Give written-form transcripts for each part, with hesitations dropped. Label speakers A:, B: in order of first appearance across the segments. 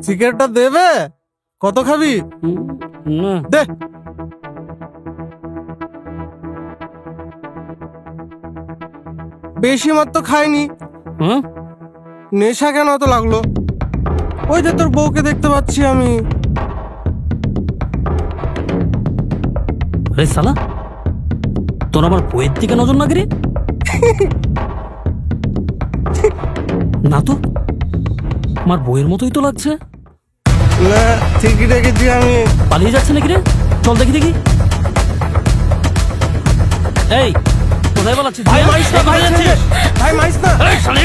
A: সিগারেটটা দেবে? কত খাবি?
B: না
A: দে। বেশি মাত্র খাইনি। নেশা কেন তো লাগলো? ওই যে তোর বউকে দেখতে পাচ্ছি আমি।
B: আরে শালা, তোর আমার বইয়ের দিকে নজর না রে? না তো, আমার বইয়ের মতোই তো লাগছে।
A: না, ঠিকই দেখেছি আমি।
B: পালিয়ে যাচ্ছে নাকি রে? চল দেখি দেখি। এই কোথায় পালাচ্ছিস?
A: ভাই মাইস না, ভাই যাচ্ছিস। ভাই মাইস না।
B: এই শালি,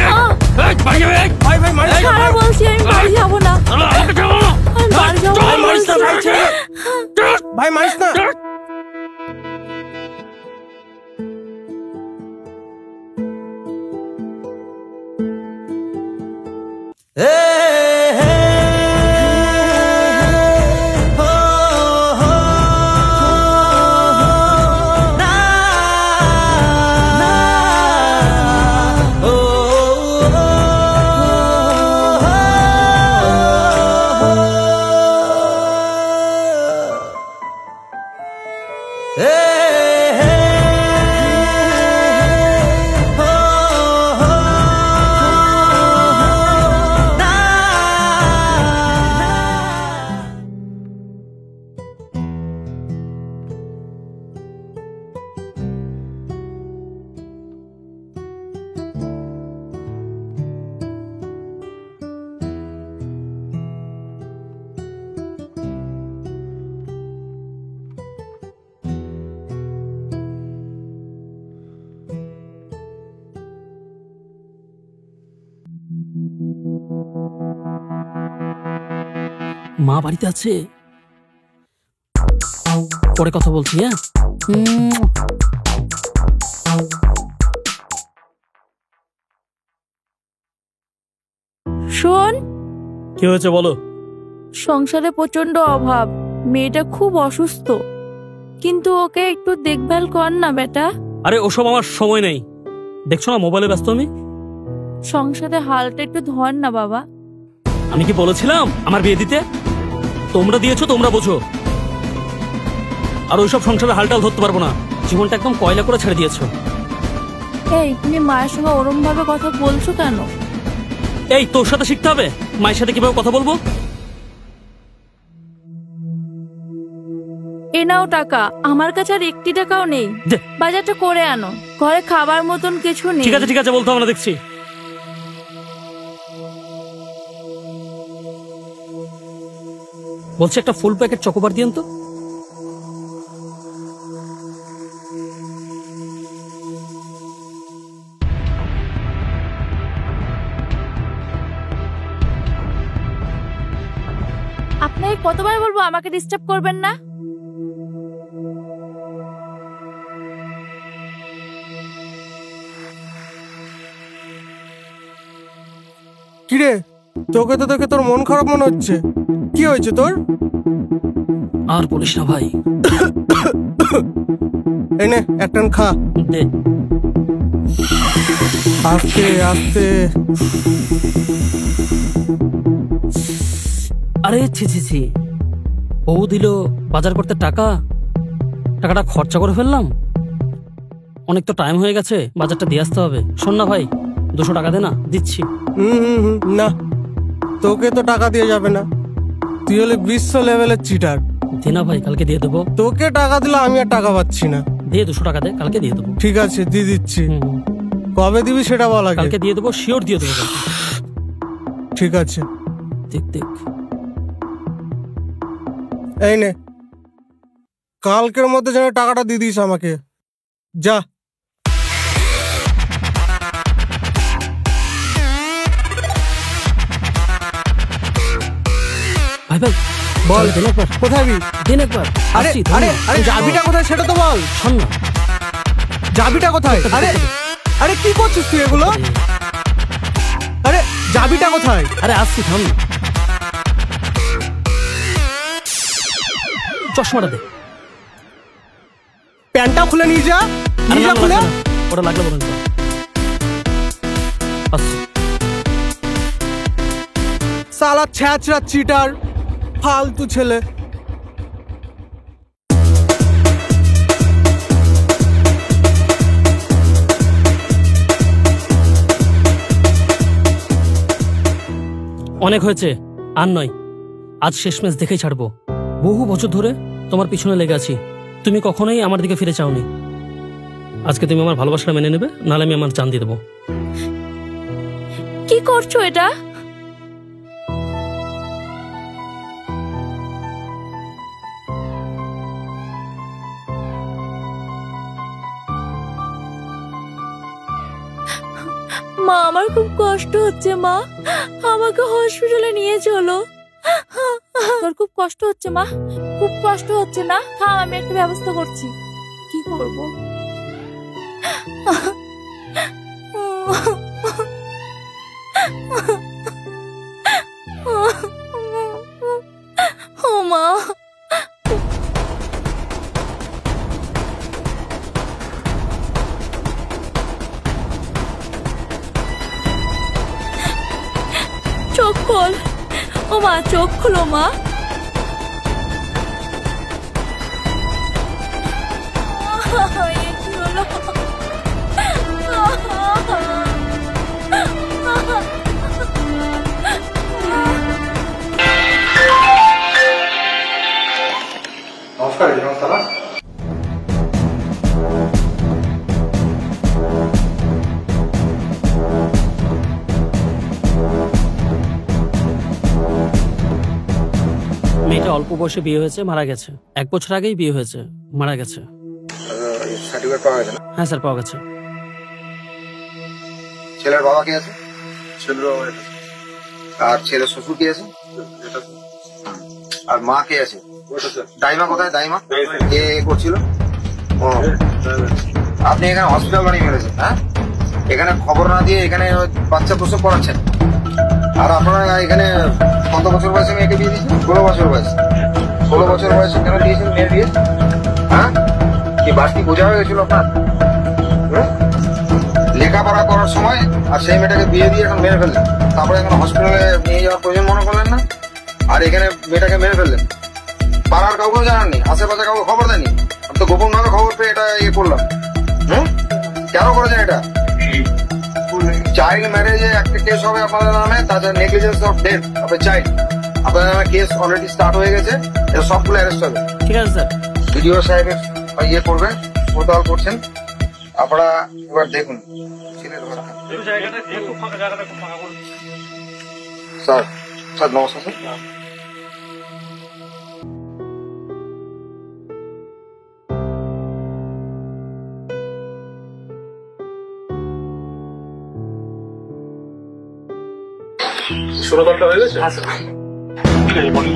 B: এই বাড়ি যাবে।
A: ভাই ভাই মাইস না।
C: ছাড়ো বলছি, আমি বাড়ি যাবো না।
B: আমাকে ছাড়ো।
C: আমি বাড়ি যাবো না।
A: ভাই মাইস না, ভাই ছেড়ে। ভাই মাইস না।
B: মা বাড়িতে আছে, পরে কথা বলছি। হ্যাঁ
C: শোন,
B: কি হয়েছে বলো?
C: সংসারে প্রচন্ড অভাব, মেয়েটা খুব অসুস্থ, কিন্তু ওকে একটু দেখভাল কর না বেটা।
B: আরে ওসব আমার সময় নেই, দেখছো না মোবাইলে ব্যস্ত আমি।
C: সংসারে হালটা একটু ধর না বাবা।
B: আমি কি বলেছিলাম আমার বিয়ে দিতে? তোমরা দিয়েছো, তোমরা বোঝো। আর ওইসব সংসারে হালটাল ধরতে পারবো না, জীবনটা একদম কয়লা করে ছেড়ে দিয়েছো।
C: এই তুমি মায়ের সঙ্গে ওরম ভাবে কথা বলছো কেন?
B: এই তোর সাথে শিখতে হবে মায়ের সাথে কিভাবে কথা বলবো।
C: এ নাও টাকা, আমার কাছে আর 1 টাকাও নেই। বাজারটা করে আনো, ঘরে খাবার মতন কিছু নেই।
B: ঠিক আছে ঠিক আছে, বলতে হবে না, দেখছি। বলছি একটা ফুল প্যাকেট চকোবার দিয়েন তো।
C: আপনাকে কতবার বলবো আমাকে ডিস্টার্ব করবেন না?
A: কিরে, তোকে তো দেখে তোর মন খারাপ মনে হচ্ছে। কি হয়েছে তোর?
B: আর বলিস না ভাই।
A: এনে একটান খা।
B: দে।
A: আস্তে আস্তে।
B: আরে ছি ছি ছি, বউ দিল বাজার করতে টাকা, টাকাটা খরচা করে ফেললাম। অনেক তো টাইম হয়ে গেছে, বাজারটা দিয়ে আসতে হবে। শোন না ভাই, 200 টাকা দে না, দিচ্ছি।
A: না, তোকে তো টাকা দিয়ে যাবে না, তুই হলে বিশ্ব লেভেলের চিটার।
B: দে না ভাই, কালকে দিয়ে দেবো।
A: তোকে টাকা দিলে আমি আর টাকা পাচ্ছি না।
B: দে 200 টাকা দে, কালকে দিয়ে দেবো।
A: ঠিক আছে, দিয়ে দিচ্ছি। কবে দিবি সেটা বল আগে।
B: কালকে দিয়ে দেবো, শিওর দিয়ে দেবো।
A: ঠিক আছে,
B: দেখ দেখ।
A: এই নে, কালকের মধ্যে যেন টাকাটা দিয়ে দিস আমাকে। যা।
B: ভাই ভাই
A: বল,
B: দেন একবার।
A: কোথায়
B: দেন একবার।
A: আরে আরে আরে, চাবিটা কোথায় সেটা তো বল।
B: শোন না,
A: চাবিটা কোথায়? আরে আরে, কি করছিস তুই এগুলো? আরে চাবিটা কোথায়?
B: আরে আসছি, থাম না। চশমাটা দে।
A: প্যান্টটা খুলে নিয়ে যা। নিয়ে যা খুলে।
B: ওটা লাগলে বলুন। আসছি।
A: সালা ছ্যাচরা চিটার ফালতু ছেলে।
B: অনেক হয়েছে, আর নয়। আজ শেষ ম্যাচ দেখেই ছাড়বো। বহু বছর ধরে তোমার পিছনে লেগে আছি, তুমি কখনোই আমার দিকে ফিরে চাওনি। আজকে তুমি আমার ভালোবাসাটা মেনে নেবে, নাহলে আমি আমার জান দিয়ে দেবো।
C: কি করছো এটা? মা, আমার খুব কষ্ট হচ্ছে মা, আমাকে হসপিটালে নিয়ে চলো। তোর খুব কষ্ট হচ্ছে মা? খুব কষ্ট হচ্ছে না? হ্যাঁ, আমি একটা ব্যবস্থা করছি। কি করব? ও মা, চোখ খোল। ও মা, চোখ খোলো মা। এ কি হলো?
D: নমস্কার নমস্কার।
B: মেয়েটা অল্প বয়সে বিয়ে হয়েছে, মারা গেছে। 1 বছর আগেই বিয়ে হয়েছে, মারা গেছে।
D: সার্টিফিকেট পাওয়া গেছে না?
B: হ্যাঁ স্যার, পাওয়া গেছে।
D: ছেলের বাবা কে আছে? ছেলের বাবা আছে। আর ছেলের শ্বশুর কে আছে? আর মা কে আছে? দাইমা কোথায়? দাইমা কে করছিল? ও, আপনি এখানে হসপিটাল বানিয়ে ফেলেছেন? হ্যাঁ, এখানে খবর না দিয়ে এখানে বাচ্চা প্রসব করাচ্ছেন। আর আপনারা এখানে কত বছর বয়সে মেয়েকে বিয়ে দিয়েছেন? 16 বছর বয়স। 16 বছর বয়সে কেন দিয়েছেন মেয়ের বিয়ে? হ্যাঁ, কি বাড়তি বোঝা হয়ে গেছিল আপনার? লেখাপড়া করার সময় আর সেই মেয়েটাকে বিয়ে দিয়ে এখন মেরে ফেললেন, তারপরে এখন হসপিটালে নিয়ে যাওয়ার প্রয়োজন মনে করলেন না, আর এখানে মেয়েটাকে মেরে ফেললেন। পাড়ার কাউকে জানাননি, আশেপাশে কাউকে খবর দেননি? আমি তো গোপন ভাবে খবর পেয়ে এটা ইয়ে করলাম। কেন করেছেন এটা? চাইল্ড ম্যারেজে একটা কেস হবে আপনাদের নামে, তাছাড়া negligence of death of a child আপনাদের নামে কেস অলরেডি স্টার্ট হয়ে গেছে। এটা সবগুলো অ্যারেস্ট হবে।
B: ঠিক আছে স্যার।
D: ভিডিও সাহেবের ইয়ে করবেন, প্রোটোকল করছেন আপনারা। এবার দেখুন স্যার। স্যার নমস্কার স্যার।
E: ষোলোটা হয়ে গেছে। ঠিক আছে, বলুন।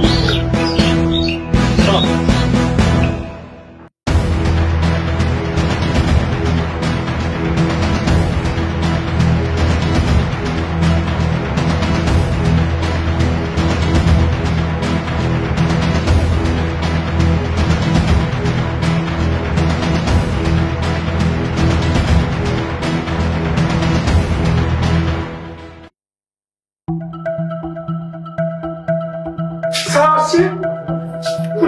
F: স্যার আসছি।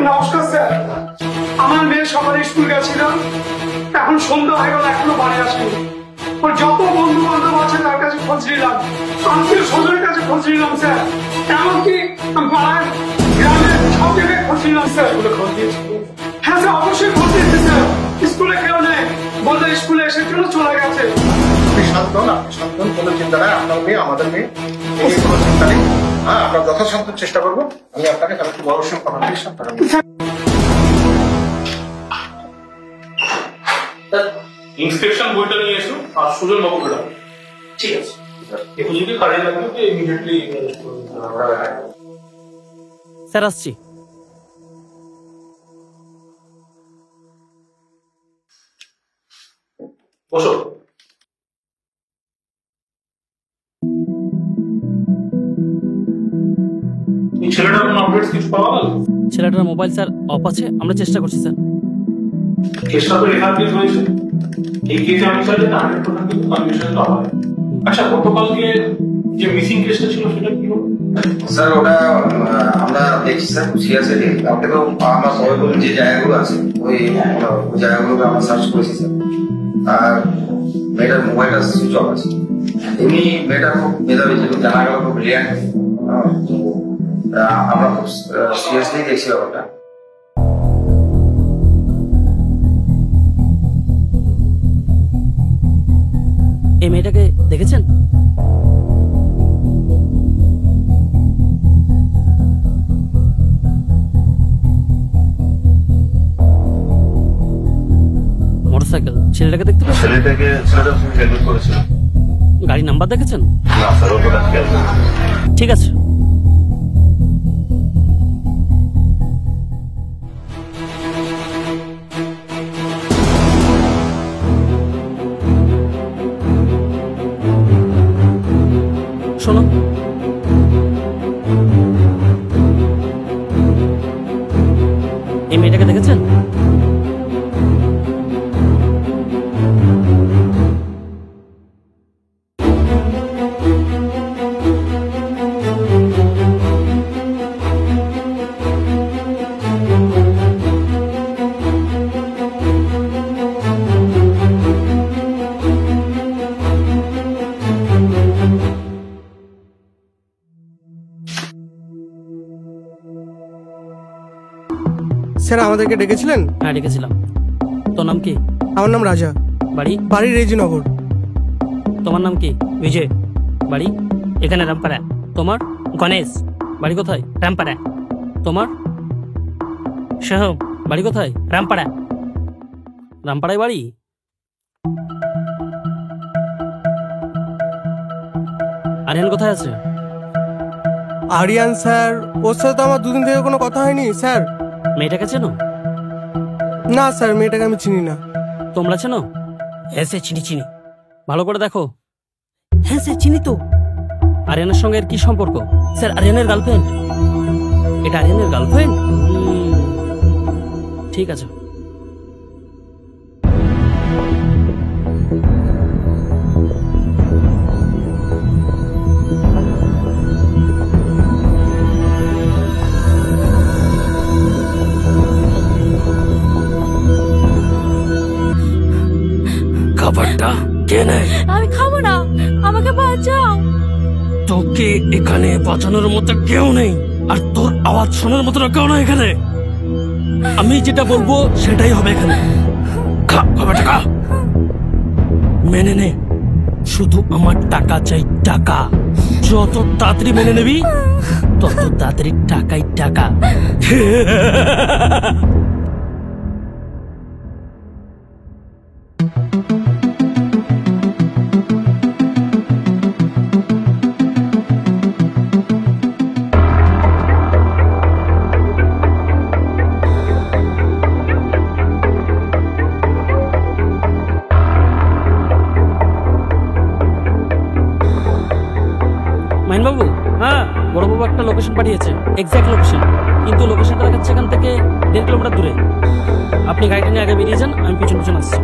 F: নমস্কার স্যার, আমার মেয়ে সকালে স্কুল গেছিল, এখন সন্ধ্যা হয়ে গেল, এখনো বাড়ি আসেনি। ওর যত বন্ধু বান্ধব আছে তার কাছে খোঁজ নিলাম, আত্মীয় স্বজনের কাছে খোঁজ নিলাম স্যার, এমনকি পাড়ায় গ্রামের সব জায়গায় খোঁজ নিলাম স্যার। খোঁজ দিয়েছি? হ্যাঁ স্যার, অবশ্যই খোঁজ দিয়েছি স্যার। স্কুলে কেউ নেই, বললে স্কুলে এসে কেন চলে গেছে।
E: আপনি শান্ত হন, আপনি শান্ত হন, কোনো চিন্তা নাই। আপনার মেয়ে আমাদের মেয়ে, কোনো চিন্তা নেই। হ্যাঁ, আমরা যথাসাধ্য চেষ্টা করবো। আমি আপনাকে তাহলে একটু বড় সঙ্গে কথা বলি। ইন্সপেকশন বইটা নিয়ে এসো আর সুজন বাবু বেড়া। ঠিক আছে, একটু যদি কাজে লাগবে ইমিডিয়েটলি
B: স্যার আসছি।
E: বসো। এই ছেলেটার কোনো আপডেটস কিছু পাওয়া গেল?
B: ছেলেটার মোবাইল স্যার অফ আছে, আমরা চেষ্টা করছি স্যার।
E: কেসটা তো রেখার কেস হয়েছে। এই কেসে আমি চাই যে 100% কিন্তু কনভিকশনটা হয়। আচ্ছা, গতকালকে যে মিসিং কেসটা ছিল সেটা কি হলো?
D: স্যার ওটা আমরা দেখছি স্যার, সিরিয়াসলি আপনাকেও আমার সবাই বলুন যে জায়গাগুলো আছে ওই জায়গাগুলোকে আমরা সার্চ করেছি স্যার। আর মেয়েটার মোবাইলটা সুইচ অফ আছে। এমনি মেয়েটা খুব মেধাবী ছিল, জানা গেল খুব ব্রিলিয়ান্ট। আমরা খুব সিরিয়াসলি দেখছি ব্যাপারটা।
B: এই মেয়েটাকে দেখেছেন? মোটরসাইকেল, ছেলেটাকে দেখতে পাচ্ছেন?
G: ছেলেটার সঙ্গে হেলমেট করেছিল।
B: গাড়ি নাম্বার দেখেছেন?
G: না স্যার, ওটা খেয়াল করিনি।
B: ঠিক আছে। শোনো, এই মেয়েটাকে দেখেছেন?
A: স্যার আমাদেরকে ডেকেছিলেন?
B: হ্যাঁ ডেকেছিলাম। তোর নাম কি?
A: আমার নাম রাজা,
B: বাড়ি?
A: বাড়ি রেজিনগর।
B: তোমার নাম কি? বিজয়, বাড়ি? এখানে রামপাড়া। তোমার? গণেশ, বাড়ি কোথায়? রামপাড়া। তোমার? সোহম, বাড়ি কোথায়? রামপাড়া। রামপাড়ায় বাড়ি? আরিয়ান কোথায় আছে?
A: আরিয়ান স্যার, ওর সাথে তো আমার দুদিন থেকে কোনো কথা হয়নি স্যার।
B: মেয়েটাকে চেনো?
A: না স্যার, মেয়েটাকে আমি চিনি না।
B: তোমরা চেনো? হ্যাঁ স্যার চিনি চিনি। ভালো করে দেখো। হ্যাঁ স্যার চিনি তো। আরিয়ানের সঙ্গে এর কি সম্পর্ক? স্যার আরিয়ানের গার্লফ্রেন্ড। এটা আরিয়ানের গার্লফ্রেন্ড? ঠিক আছে। খাবারটা কে নেয়?
C: আমি খাবো না, আমাকে বাঁচাও।
B: তোকে এখানে বাঁচানোর মতো কেউ নেই, আর তোর আওয়াজ শোনার মতো কেউ নেই এখানে। আমি যেটা বলবো সেটাই হবে এখানে। খা, খাবারটা খা। মেনে নে, শুধু আমার টাকা চাই, টাকা। যত তাড়াতাড়ি মেনে নিবি তত তাড়াতাড়ি টাকাই টাকা। মাইনবাবু, হ্যাঁ বড়বাবু একটা লোকেশন পাঠিয়েছে, এক্সাক্ট লোকেশন, কিন্তু লোকেশনটা দেখাচ্ছে এখান থেকে 1.5 কিলোমিটার দূরে। আপনি গাড়িটা নিয়ে আগে বেরিয়ে যান, আমি পিছন পিছন আসছি।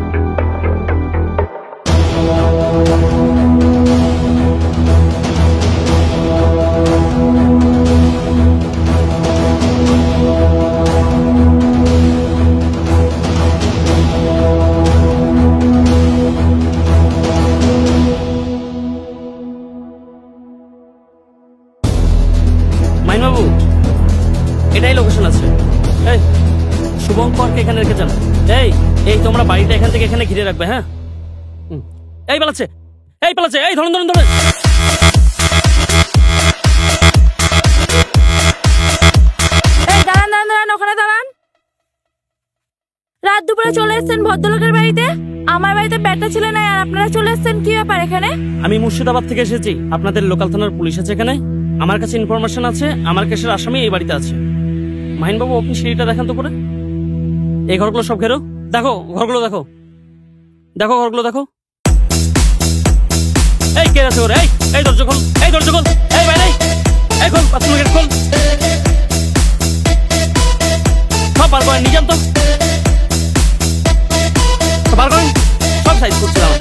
B: মাইনবাবু, এটাই লোকেশন আছে। এই শুভঙ্করকে এখানে রেখে যান। এই তোমরা বাড়িটা এখান থেকে এখানে ঘিরে রাখবে। হ্যাঁ এই পালাচ্ছে, এই পালাচ্ছে, এই ধরুন ধরুন ধরুন।
C: এই দাঁড়ান দাঁড়ান দাঁড়ান, ওখানে দাঁড়ান। রাত দুপুরে চলে এসেছেন ভদ্রলোকের বাড়িতে, আমার বাড়িতে ব্যাটা ছিল না, আর আপনারা চলে এসেছেন, কি ব্যাপার এখানে?
B: আমি মুর্শিদাবাদ থেকে এসেছি, আপনাদের লোকাল থানার পুলিশ আছে এখানে। আমার কাছে ইনফরমেশন আছে আমার কেসের আসামি এই বাড়িতে আছে। মাহিনবাবু, আপনি সিঁড়িটা দেখান তো করে। এই ঘরগুলো সব ঘেরো, দেখো ঘরগুলো দেখো, দেখো ঘরগুলো দেখো। এই কে আছে ওরে? এই দরজা খোল, এই দরজা খোল, এই বাইরে, এই খোল, বাথরুমের গেট খোল। সব বার করেন, নিয়ে যান তো, বার করেন, সব সাইজ করছিলাম।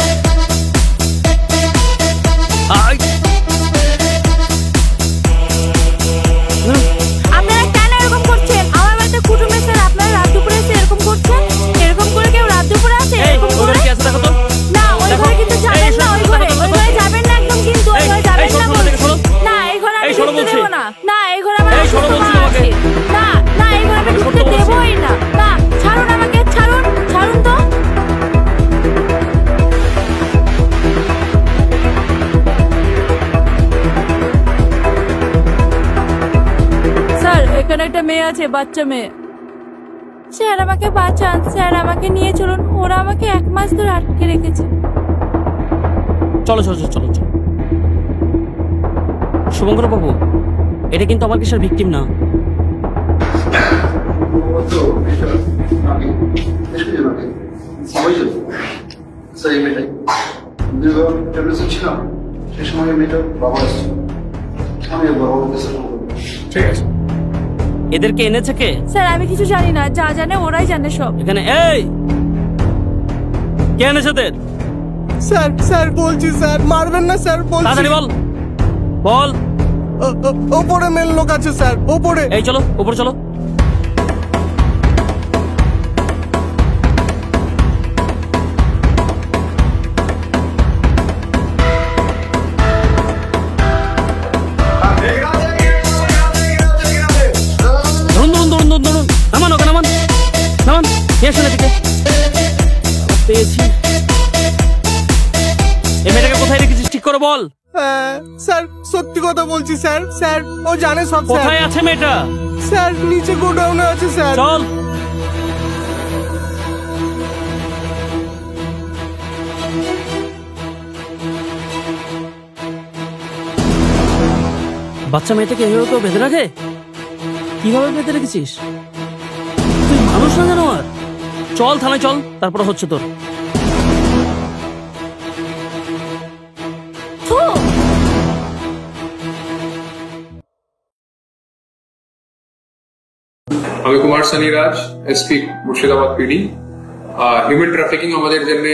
C: এখানে একটা মেয়ে আছে, বাচ্চা মেয়ে। স্যার আমাকে বাঁচান, স্যার আমাকে নিয়ে চলুন, ওরা আমাকে 1 মাস ধরে আটকে রেখেছে।
B: চলো চলো চলো চলো চলো। শুভঙ্কর বাবু, এটা কিন্তু আমার কেসের ভিকটিম না।
E: ঠিক আছে,
B: এদেরকে এনেছে কে?
C: স্যার আমি কিছু জানি না, যা জানে ওরাই জানে সব।
B: এখানে এই কে এনেছে ওদের?
A: স্যার স্যার বলছি স্যার, মারবেন না স্যার, বলছি।
B: তাড়াতাড়ি বল বল।
A: ওপরে মেন লোক আছে স্যার, ওপরে।
B: এই চলো উপরে চলো। ধরুন ধরুন ধরুন ধরুন ধরুন, নামান ওকে, নামান নামান। কে শুনে দিকে পেয়েছি। এই মেয়েটাকে কোথায় রেখেছিস ঠিক করে বল।
A: স্যার সত্যি কথা বলছি স্যার, স্যার ও জানে সব। স্যার
B: কোথায় আছে মেয়েটা?
A: স্যার নিচে গোডাউনে আছে স্যার।
B: চল। বাচ্চা মেয়েটাকে এভাবে কেউ বেঁধে রাখে? কিভাবে বেঁধে রেখেছিস? তুই মানুষ না জানো? আর চল থানায় চল, তারপরে হচ্ছে তোর।
H: আমি Kumar Sunny Raj, SP Murshidabad PD. Human trafficking আমাদের জন্য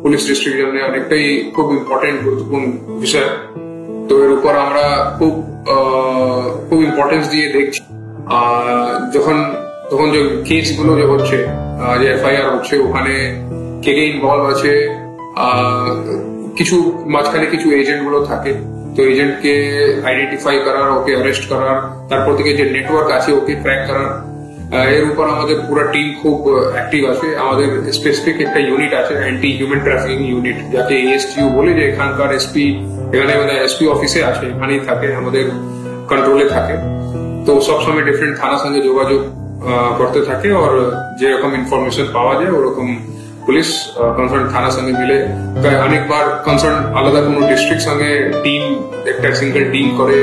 H: পুলিশ ডিস্ট্রিক্টের জন্য অনেকটাই খুব ইম্পর্টেন্ট গুরুত্বপূর্ণ বিষয়। তো এর উপর আমরা খুব ইম্পর্টেন্স দিয়ে দেখছি। তখন যে কেস গুলো যে হচ্ছে, যে এফআইআর হচ্ছে, ওখানে কে কে ইনভলভ আছে, কিছু মাঝখানে কিছু এজেন্ট গুলো থাকে। তো এজেন্টকে আইডেন্টিফাই করার, ওকে অ্যারেস্ট করার, তারপর থেকে যে নেটওয়ার্ক আছে ওকে ট্র্যাক করার, এর উপর আমাদের পুরো টিম খুব অ্যাক্টিভ আছে। আমাদের স্পেসিফিক একটা ইউনিট আছে, অ্যান্টি হিউম্যান ট্রাফিকিং ইউনিট, যাকে এএসটিইউ বলে, যে এখানকার এসপি, এখানে মানে এসপি অফিসে আছে, এখানেই থাকে, আমাদের কন্ট্রোলে থাকে। তো সবসময় ডিফারেন্ট থানার সঙ্গে যোগাযোগ করতে থাকে, আর যেরকম ইনফরমেশন পাওয়া যায় ওরকম পুলিশ কনসার্ন থানার সঙ্গে মিলে অনেকবার কনসার্ন আলাদা কোনো ডিস্ট্রিক্ট সঙ্গে টিম, একটা সিঙ্গেল টিম করে,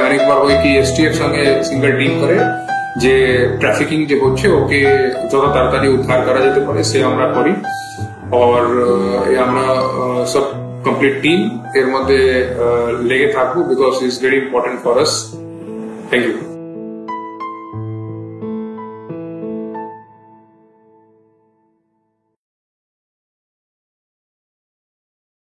H: অনেকবার হয় কি এসটিএফ সঙ্গে সিঙ্গেল টিম করে, যে ট্রাফিকিং যে হচ্ছে ওকে যত তাড়াতাড়ি উদ্ধার করা যেতে পারে সে আমরা করি। আর আমরা সব কমপ্লিট টিম এর মধ্যে লেগে থাকবো, because it's very important for us. Thank you.